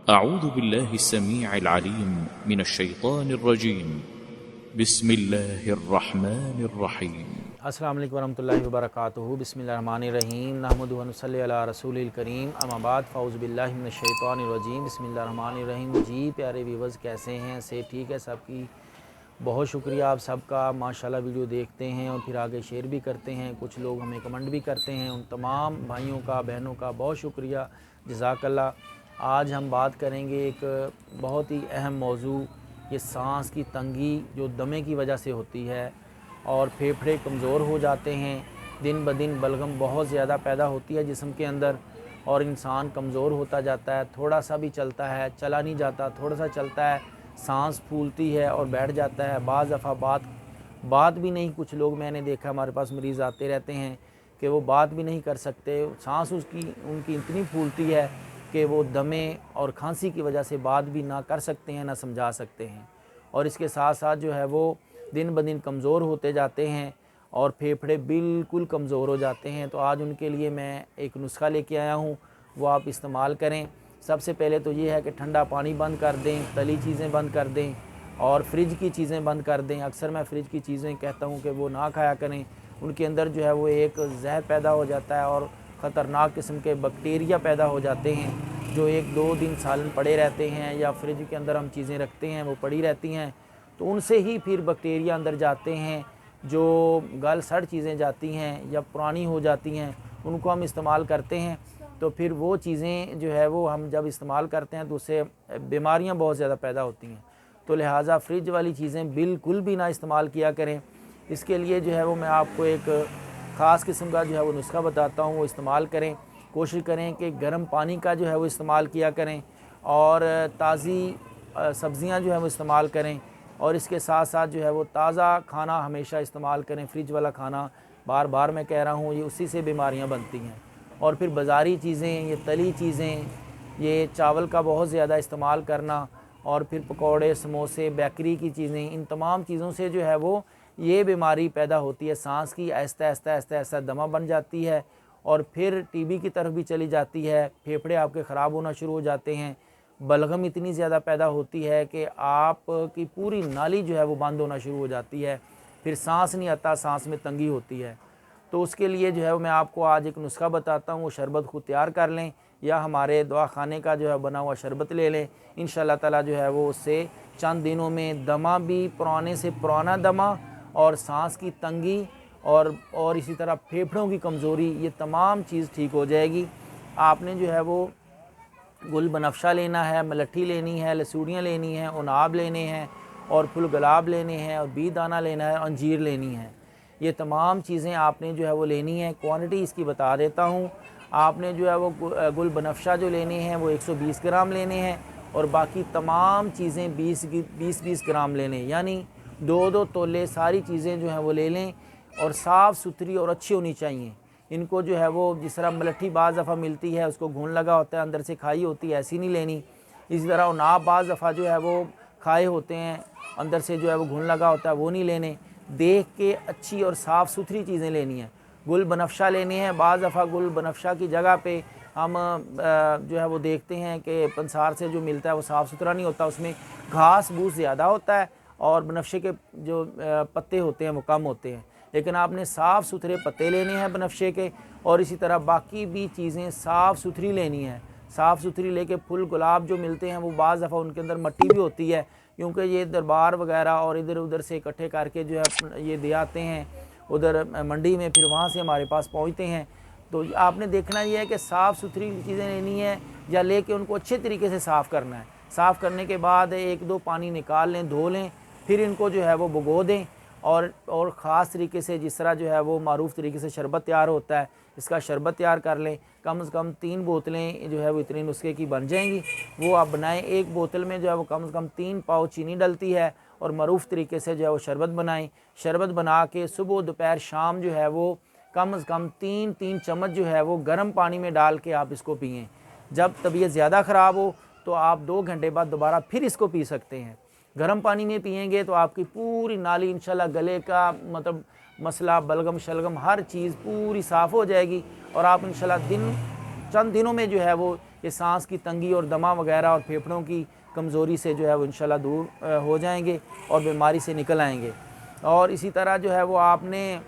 अऊज़ु बिल्लाहि स्समीइल अलीम मिनश्शैतानिर रजीम बिस्मिल्लाहिर्रहमानिर रहीम। अस्सलाम वालेकुम वरहमतुल्लाहि वबरकातुहू। बिस्मिल्लाहिर्रहमानिर्रहीम। नहमदुहु व नुसल्ली अला रसूलिल करीम। अम्मा बाद फ़ाऊज़ु बिल्लाहि मिनश्शैतानिर रजीम। बिस्मिल्लाहिर्रहमानिर्रहीम। जी प्यारे व्यूवर्स, कैसे हैं? से ठीक है सबकी? बहुत शुक्रिया आप सबका। माशाल्लाह वीडियो देखते हैं और फिर आगे शेयर भी करते हैं, कुछ लोग हमें कमेंट भी करते हैं। उन तमाम भाइयों का, बहनों का बहुत शुक्रिया, जज़ाकल्लाह। आज हम बात करेंगे एक बहुत ही अहम मौजू, ये सांस की तंगी जो दमे की वजह से होती है और फेफड़े कमज़ोर हो जाते हैं। दिन ब दिन बलगम बहुत ज़्यादा पैदा होती है जिस्म के अंदर और इंसान कमज़ोर होता जाता है। थोड़ा सा भी चलता है, चला नहीं जाता, थोड़ा सा चलता है, सांस फूलती है और बैठ जाता है। बाज़ दफ़ा बात भी नहीं, कुछ लोग मैंने देखा, हमारे पास मरीज़ आते रहते हैं कि वो बात भी नहीं कर सकते। सांस उनकी इतनी फूलती है कि वो दमे और खांसी की वजह से बात भी ना कर सकते हैं, ना समझा सकते हैं। और इसके साथ साथ जो है वो दिन ब दिन कमज़ोर होते जाते हैं और फेफड़े बिल्कुल कमज़ोर हो जाते हैं। तो आज उनके लिए मैं एक नुस्खा लेके आया हूँ, वो आप इस्तेमाल करें। सबसे पहले तो ये है कि ठंडा पानी बंद कर दें, तली चीज़ें बंद कर दें और फ्रिज की चीज़ें बंद कर दें। अक्सर मैं फ्रिज की चीज़ें कहता हूँ कि वो ना खाया करें, उनके अंदर जो है वो एक जहर पैदा हो जाता है और ख़तरनाक किस्म के बैक्टीरिया पैदा हो जाते हैं जो 1-2 दिन सालन पड़े रहते हैं, या फ्रिज के अंदर हम चीज़ें रखते हैं वो पड़ी रहती हैं, तो उनसे ही फिर बैक्टीरिया अंदर जाते हैं, जो गल सड़ चीज़ें जाती हैं या पुरानी हो जाती हैं, उनको हम इस्तेमाल करते हैं। तो फिर वो चीज़ें जो है वो हम जब इस्तेमाल करते हैं तो उससे बीमारियां बहुत ज़्यादा पैदा होती हैं। तो लिहाजा फ्रिज वाली चीज़ें बिल्कुल भी ना इस्तेमाल किया करें। इसके लिए जो है वो मैं आपको एक ख़ास किस्म का जो है वो नुस्खा बताता हूँ, वो इस्तेमाल करें। कोशिश करें कि गर्म पानी का जो है वो इस्तेमाल किया करें और ताज़ी सब्ज़ियाँ जो है वो इस्तेमाल करें। और इसके साथ साथ जो है वो ताज़ा खाना हमेशा इस्तेमाल करें। फ्रिज वाला खाना बार बार मैं कह रहा हूँ, ये उसी से बीमारियाँ बनती हैं। और फिर बाज़ारी चीज़ें, ये तली चीज़ें, ये चावल का बहुत ज़्यादा इस्तेमाल करना और फिर पकौड़े, समोसे, बेकरी की चीज़ें, इन तमाम चीज़ों से जो है वो ये बीमारी पैदा होती है सांस की। ऐसा दमा बन जाती है और फिर टीबी की तरफ भी चली जाती है। फेफड़े आपके ख़राब होना शुरू हो जाते हैं। बलगम इतनी ज़्यादा पैदा होती है कि आपकी पूरी नाली जो है वो बंद होना शुरू हो जाती है। फिर सांस नहीं आता, सांस में तंगी होती है। तो उसके लिए जो है वो मैं आपको आज एक नुस्खा बताता हूँ। वो शरबत खुद तैयार कर लें या हमारे दवा खाने का जो है बना हुआ शरबत ले लें। इंशाअल्लाह ताला जो है वो उससे चंद दिनों में दमा भी, पुराने से पुराना दमा और सांस की तंगी और इसी तरह फेफड़ों की कमज़ोरी, ये तमाम चीज़ ठीक हो जाएगी। आपने जो है वो गुल बनफशा लेना है, मलट्ठी लेनी है, लसूड़ियाँ लेनी हैं, उनाब लेने हैं और फुल गुलाब लेने हैं और बी दाना लेना है, अंजीर लेनी है। ये तमाम चीज़ें आपने जो है वो लेनी है। क्वांटिटी इसकी बता देता हूँ। आपने जो है वो गुल बनफशा जो लेने हैं वो 120 ग्राम लेने हैं और बाकी तमाम चीज़ें 20-20 ग्राम लेने, यानी 2-2 तोले सारी चीज़ें जो हैं वो ले लें और साफ़ सुथरी और अच्छी होनी चाहिए। इनको जो है वो जिस तरह मलट्ठी बाज़ दफ़ा मिलती है उसको घुन लगा होता है, अंदर से खाई होती है, ऐसी नहीं लेनी। इसी तरह उनाब बाज़ दफ़ा जो है वो खाए होते हैं, अंदर से जो है वो घुन लगा होता है, वो नहीं लेने। देख के अच्छी और साफ़ सुथरी चीज़ें लेनी है। गुल बनफशा लेने हैं। बाज़ दफ़ा गुल बनफशा की जगह पे हम जो है वो देखते हैं कि पंसार से जो मिलता है वो साफ़ सुथरा नहीं होता, उसमें घास फूस ज़्यादा होता है और बनफशे के जो पत्ते होते हैं वो कम होते हैं। लेकिन आपने साफ़ सुथरे पत्ते लेने हैं बनफशे के और इसी तरह बाकी भी चीज़ें साफ़ सुथरी लेनी है। साफ़ सुथरी लेके फुल गुलाब जो मिलते हैं वो बाज़ दफ़ा उनके अंदर मिट्टी भी होती है, क्योंकि ये दरबार वगैरह और इधर उधर से इकट्ठे करके जो है ये दे आते हैं उधर मंडी में, फिर वहाँ से हमारे पास पहुँचते हैं। तो आपने देखना ये है कि साफ़ सुथरी चीज़ें लेनी है या लेके उनको अच्छे तरीके से साफ़ करना है। साफ़ करने के बाद 1-2 पानी निकाल लें, धो लें, फिर इनको जो है वो भिगो दें और ख़ास तरीके से जिस तरह जो है वो मारूफ़ तरीके से शरबत तैयार होता है, इसका शरबत तैयार कर लें। कम से कम 3 बोतलें जो है वो इतने नुस्खे की बन जाएंगी, वो आप बनाएं। एक बोतल में जो है वो कम से कम 3 पाव चीनी डलती है और मारूफ़ तरीके से जो है वो शरबत बनाएं। शरबत बना के सुबह, दोपहर, शाम जो है वो कम से कम 3-3 चम्मच जो है वो गर्म पानी में डाल के आप इसको पिएँ। जब तबीयत ज़्यादा ख़राब हो तो आप 2 घंटे बाद दोबारा फिर इसको पी सकते हैं। गर्म पानी में पिएंगे तो आपकी पूरी नाली इंशाल्लाह, गले का मतलब मसला, बलगम शलगम हर चीज़ पूरी साफ़ हो जाएगी और आप इंशाल्लाह चंद दिनों में जो है वो कि सांस की तंगी और दमा वगैरह और फेफड़ों की कमज़ोरी से जो है वो इंशाल्लाह दूर हो जाएंगे और बीमारी से निकल आएंगे। और इसी तरह जो है वो आपने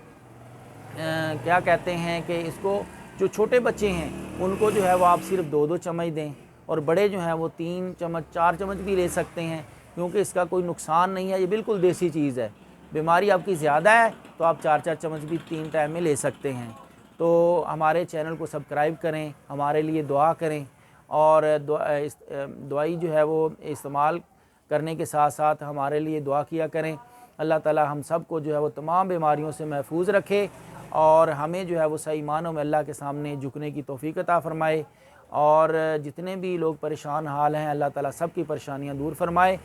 क्या कहते हैं कि इसको जो छोटे बच्चे हैं उनको जो है वो आप सिर्फ 2-2 चम्मच दें, और बड़े जो हैं वो 3 चम्मच 4 चम्मच भी ले सकते हैं, क्योंकि इसका कोई नुकसान नहीं है, ये बिल्कुल देसी चीज़ है। बीमारी आपकी ज़्यादा है तो आप 4-4 चम्मच भी 3 टाइम में ले सकते हैं। तो हमारे चैनल को सब्सक्राइब करें, हमारे लिए दुआ करें, और दवाई जो है वो इस्तेमाल करने के साथ साथ हमारे लिए दुआ किया करें। अल्लाह ताला हम सब को जो है वो तमाम बीमारियों से महफूज रखे और हमें जो है वो सही मानों में अल्लाह के सामने झुकने की तौफीक अता फ़रमाए। और जितने भी लोग परेशान हाल हैं अल्लाह ताला सब की परेशानियाँ दूर फरमाए।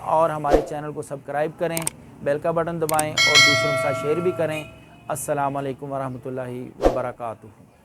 और हमारे चैनल को सब्सक्राइब करें, बेल का बटन दबाएं और दूसरों के साथ शेयर भी करें। अस्सलाम वालेकुम वरहमतुल्लाहि वबरकातुहू।